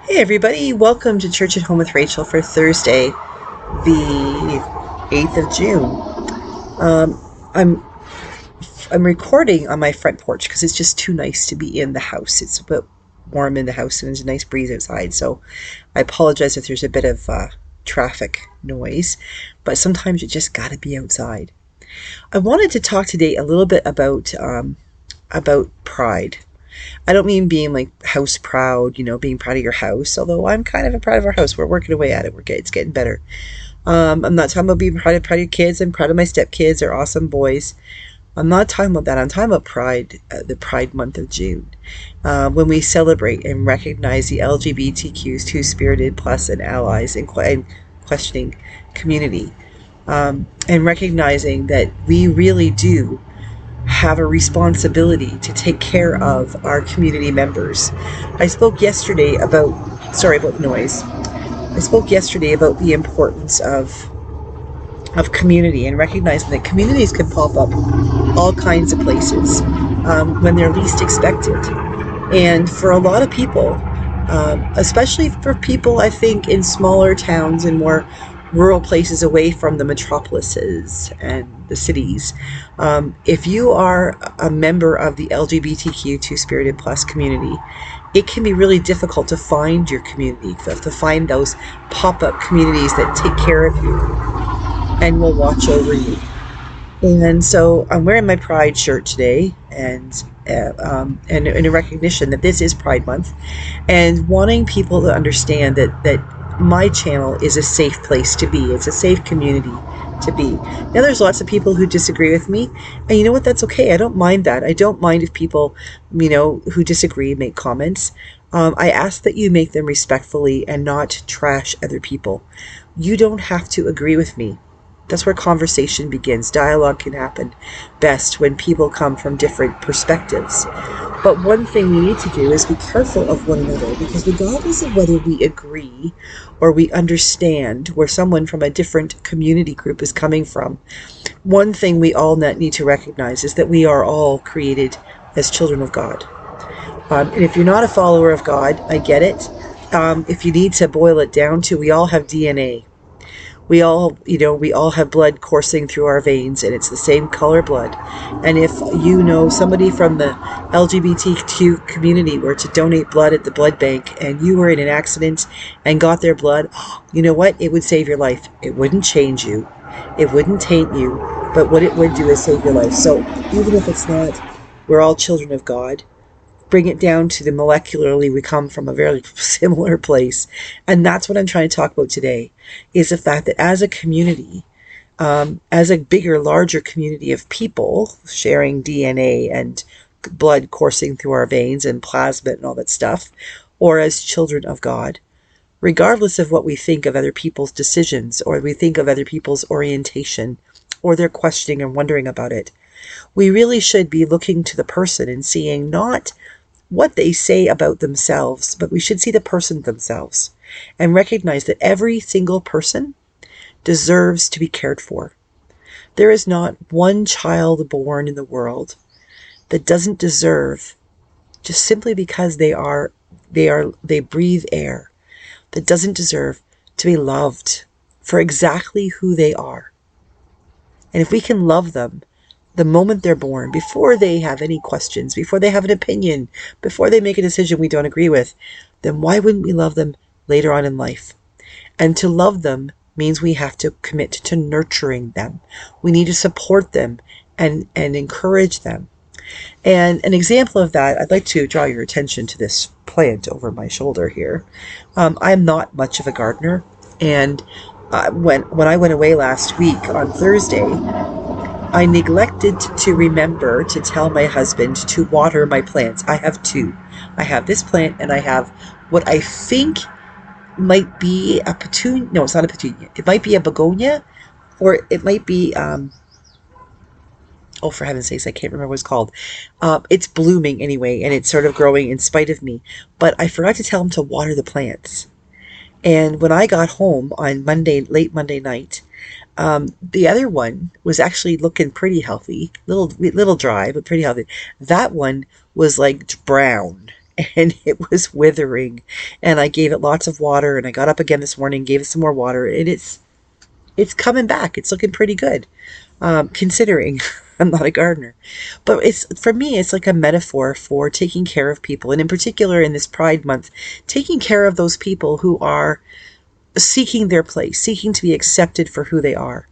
Hey everybody, welcome to Church at Home with Rachel for Thursday, the 8th of June. Um, I'm I'm recording on my front porch because it's just too nice to be in the house. It's a bit warm in the house and there's a nice breeze outside, so I apologize if there's a bit of traffic noise, but sometimes you just gotta be outside. I wanted to talk today a little bit about pride. I don't mean being like house proud, being proud of your house, although I'm kind of proud of our house. We're working away at it. It's getting better. I'm not talking about being proud of your kids. I'm proud of my stepkids. They're awesome boys. I'm not talking about that. I'm talking about pride, the Pride month of June, when we celebrate and recognize the LGBTQs, two-spirited plus and allies and questioning community, and recognizing that we really do have a responsibility to take care of our community members. I spoke yesterday about, sorry about noise. I spoke yesterday about the importance of community and recognizing that communities can pop up all kinds of places when they're least expected. And for a lot of people, especially for people, I think, in smaller towns and more rural places away from the metropolises and the cities, if you are a member of the LGBTQ two-spirited plus community, it can be really difficult to find your community, to find those pop-up communities that take care of you and will watch over you. And so I'm wearing my Pride shirt today, and in a recognition that this is Pride Month, and wanting people to understand that my channel is a safe place to be. It's a safe community to be. Now, there's lots of people who disagree with me, and you know what? That's okay. I don't mind that. I don't mind if people, who disagree make comments. I ask that you make them respectfully and not trash other people. You don't have to agree with me. That's where conversation begins. Dialogue can happen best when people come from different perspectives. But one thing we need to do is be careful of one another, because regardless of whether we agree or we understand where someone from a different community group is coming from, one thing we all need to recognize is that we are all created as children of God. And if you're not a follower of God, I get it. If you need to boil it down to, we all have DNA. We all have blood coursing through our veins, and it's the same color blood. And if you know somebody from the LGBTQ community were to donate blood at the blood bank and you were in an accident and got their blood, you know what? It would save your life. It wouldn't change you. It wouldn't taint you. But what it would do is save your life. So even if it's not, we're all children of God. Bring it down to the molecularly, we come from a very similar place. And that's what I'm trying to talk about today, is the fact that as a community, as a bigger, larger community of people sharing DNA and blood coursing through our veins and plasma and all that stuff, or as children of God, regardless of what we think of other people's decisions or we think of other people's orientation or their questioning and wondering about it, we really should be looking to the person and seeing not what they say about themselves, but we should see the person themselves and recognize that every single person deserves to be cared for. There is not one child born in the world that doesn't deserve, just simply because they breathe air, that doesn't deserve to be loved for exactly who they are. And if we can love them the moment they're born, before they have any questions, before they have an opinion, before they make a decision we don't agree with, then why wouldn't we love them later on in life? And to love them means we have to commit to nurturing them. We need to support them and encourage them. And an example of that, I'd like to draw your attention to this plant over my shoulder here. I'm not much of a gardener, and when I went away last week on Thursday, I neglected to remember to tell my husband to water my plants. I have two. I have this plant, and I have what I think might be a petunia. No, it's not a petunia. It might be a begonia, or it might be, oh, for heaven's sakes, I can't remember what it's called. It's blooming anyway, and it's sort of growing in spite of me. But I forgot to tell him to water the plants. And when I got home on late Monday night, the other one was actually looking pretty healthy, little dry, but pretty healthy. That one was like brown, and it was withering. And I gave it lots of water, and I got up again this morning, gave it some more water, and it's coming back. It's looking pretty good, considering I'm not a gardener. But it's, for me, it's like a metaphor for taking care of people, and in particular in this Pride Month, taking care of those people who are seeking their place, seeking to be accepted for who they are.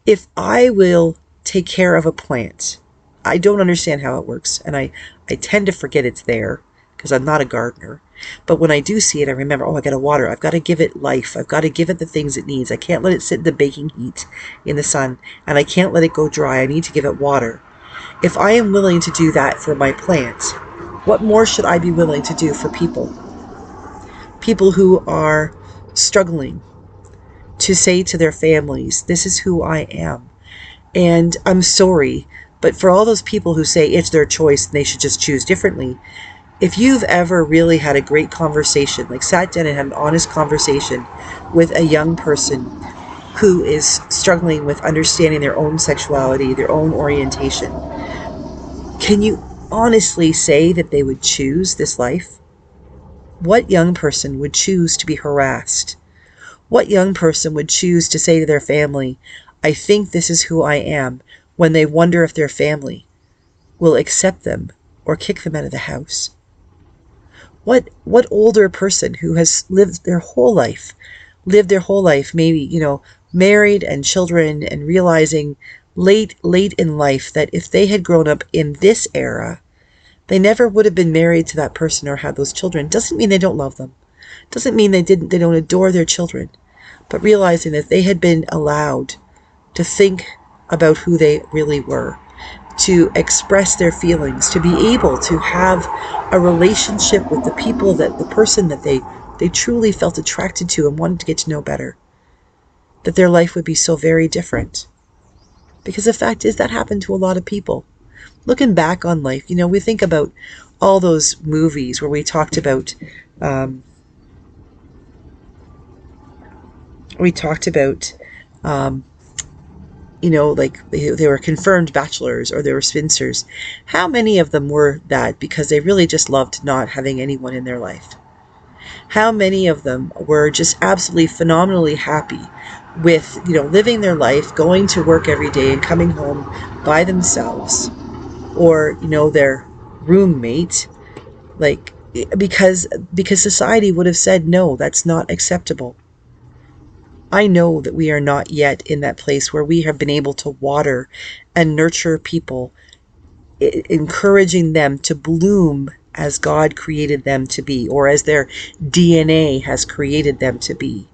If I will take care of a plant, I don't understand how it works, and I tend to forget it's there because I'm not a gardener. But when I do see it, I remember, oh, I got to water. I've got to give it life. I've got to give it the things it needs. I can't let it sit in the baking heat in the sun, and I can't let it go dry. I need to give it water. If I am willing to do that for my plant, what more should I be willing to do for people? People who are struggling to say to their families, this is who I am. And I'm sorry, but for all those people who say it's their choice and they should just choose differently, if you've ever really had a great conversation, like sat down and had an honest conversation with a young person who is struggling with understanding their own sexuality, their own orientation, can you honestly say that they would choose this life? What young person would choose to be harassed? What young person would choose to say to their family, I think this is who I am, when they wonder if their family will accept them or kick them out of the house? What older person who has lived their whole life, maybe, married and children, and realizing late in life that if they had grown up in this era, they never would have been married to that person or had those children. Doesn't mean they don't love them. Doesn't mean they don't adore their children. But realizing that they had been allowed to think about who they really were, to express their feelings, to be able to have a relationship with the people, that the person that they truly felt attracted to and wanted to get to know better, that their life would be so very different. Because the fact is, that happened to a lot of people. Looking back on life, we think about all those movies where we talked about um, um, like they were confirmed bachelors or they were spinsters. How many of them were that because they really just loved not having anyone in their life? How many of them were just absolutely phenomenally happy with, living their life, going to work every day and coming home by themselves, or, their roommate, like, because society would have said, no, that's not acceptable. I know that we are not yet in that place where we have been able to water and nurture people, encouraging them to bloom as God created them to be, or as their DNA has created them to be.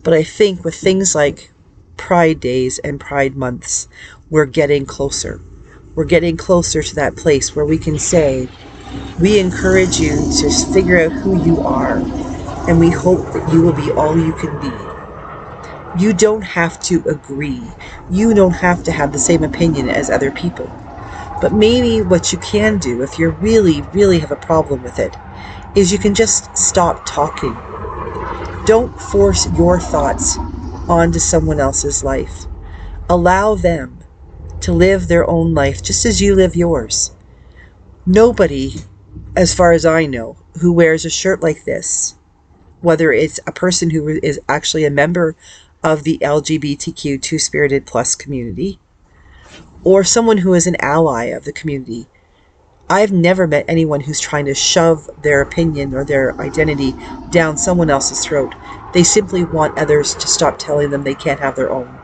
But I think with things like Pride Days and Pride Months, we're getting closer. We're getting closer to that place where we can say, we encourage you to figure out who you are, and we hope that you will be all you can be. You don't have to agree. You don't have to have the same opinion as other people. But maybe what you can do, if you really, really have a problem with it, is you can just stop talking. Don't force your thoughts onto someone else's life. Allow them to live their own life just as you live yours. Nobody, as far as I know, who wears a shirt like this, whether it's a person who is actually a member of the LGBTQ two-spirited plus community, or someone who is an ally of the community, I've never met anyone who's trying to shove their opinion or their identity down someone else's throat. They simply want others to stop telling them they can't have their own.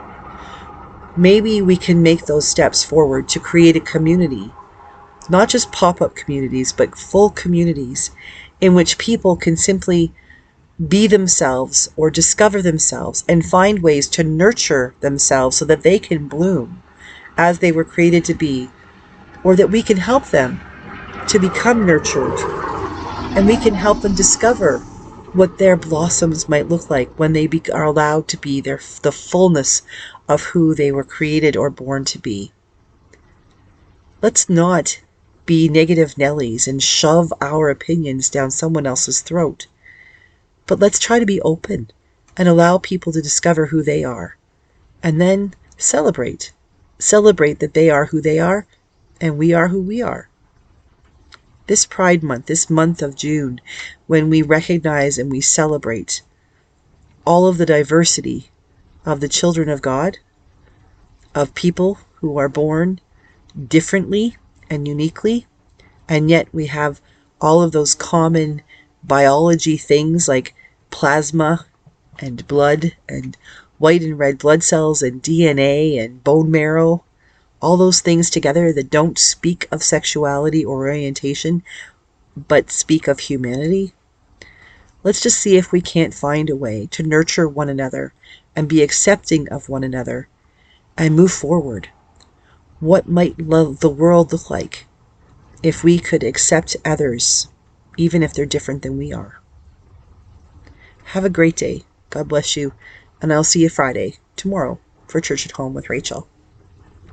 Maybe we can make those steps forward to create a community, not just pop-up communities, but full communities in which people can simply be themselves or discover themselves and find ways to nurture themselves so that they can bloom as they were created to be, or that we can help them to become nurtured, and we can help them discover what their blossoms might look like when they are allowed to be the fullness of who they were created or born to be. Let's not be negative Nellies and shove our opinions down someone else's throat. But let's try to be open and allow people to discover who they are. And then celebrate. Celebrate that they are who they are and we are who we are. this Pride Month, this month of June, when we recognize and we celebrate all of the diversity of the children of God, of people who are born differently and uniquely, and yet we have all of those common biology things like plasma and blood and white and red blood cells and DNA and bone marrow, all those things together that don't speak of sexuality or orientation, but speak of humanity. Let's just see if we can't find a way to nurture one another and be accepting of one another and move forward. What might the world look like if we could accept others, even if they're different than we are? Have a great day. God bless you. And I'll see you Friday, tomorrow, for Church at Home with Rachel.